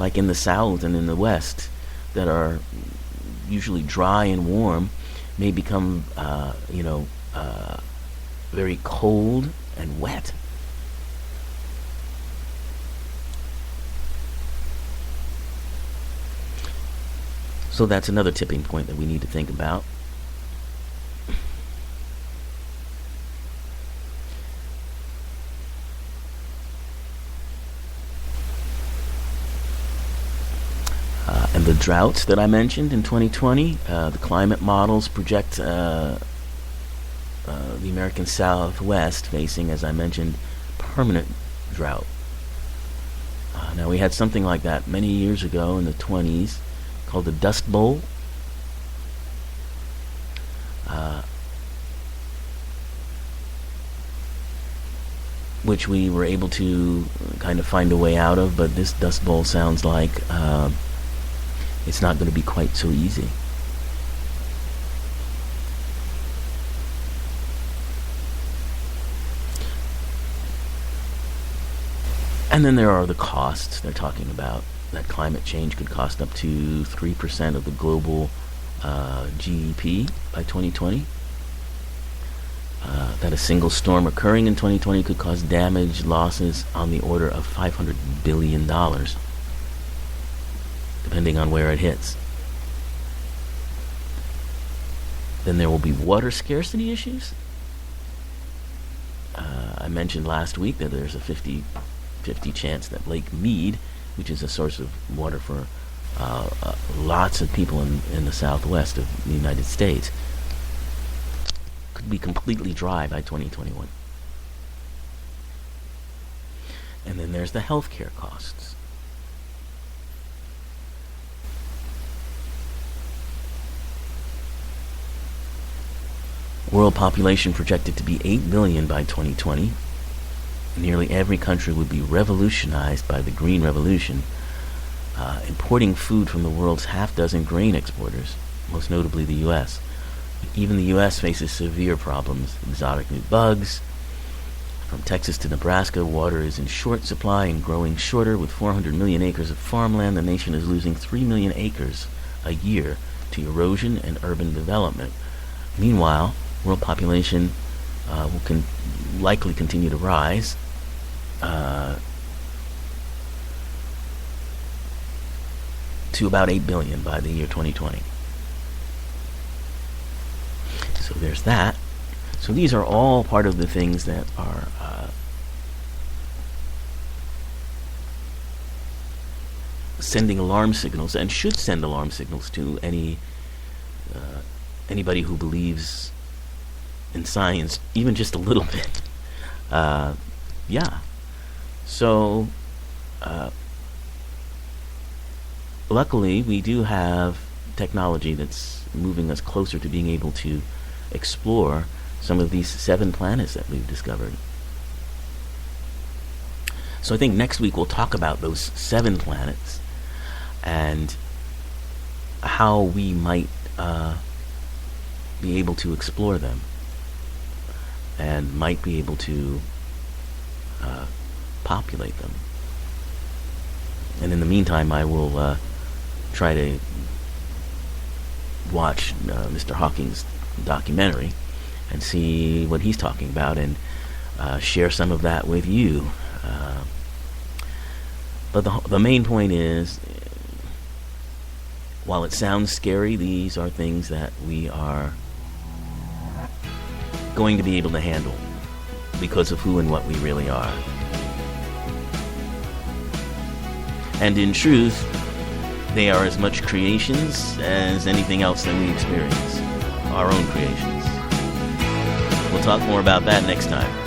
like in the South and in the West, that are usually dry and warm, may become, very cold and wet. So that's another tipping point that we need to think about. And the droughts that I mentioned in 2020, the climate models project the American Southwest facing, as I mentioned, permanent drought. Now, we had something like that many years ago in the 20s called the Dust Bowl. Which we were able to kind of find a way out of, but this Dust Bowl sounds like it's not going to be quite so easy. And then there are the costs they're talking about, that climate change could cost up to 3% of the global GDP by 2020. That a single storm occurring in 2020 could cause damage losses on the order of $500 billion, depending on where it hits. Then there will be water scarcity issues. I mentioned last week that there's a 50-50 chance that Lake Mead, which is a source of water for lots of people in the southwest of the United States, could be completely dry by 2021. And then there's the healthcare costs. World population projected to be 8 billion by 2020. Nearly every country would be revolutionized by the Green Revolution, importing food from the world's half-dozen grain exporters, most notably the U.S. Even the U.S. faces severe problems. Exotic new bugs. From Texas to Nebraska, water is in short supply and growing shorter. With 400 million acres of farmland, the nation is losing 3 million acres a year to erosion and urban development. Meanwhile, world population will likely continue to rise. To about 8 billion by the year 2020. So there's that. So these are all part of the things that are sending alarm signals, and should send alarm signals to anybody who believes in science, even just a little bit. So luckily, we do have technology that's moving us closer to being able to explore some of these 7 planets that we've discovered. So I think next week we'll talk about those 7 planets and how we might be able to explore them and might be able to populate them. And in the meantime, I will try to watch Mr. Hawking's documentary and see what he's talking about, and share some of that with you. But the main point is, while it sounds scary, these are things that we are going to be able to handle because of who and what we really are. And in truth, they are as much creations as anything else that we experience. Our own creations. We'll talk more about that next time.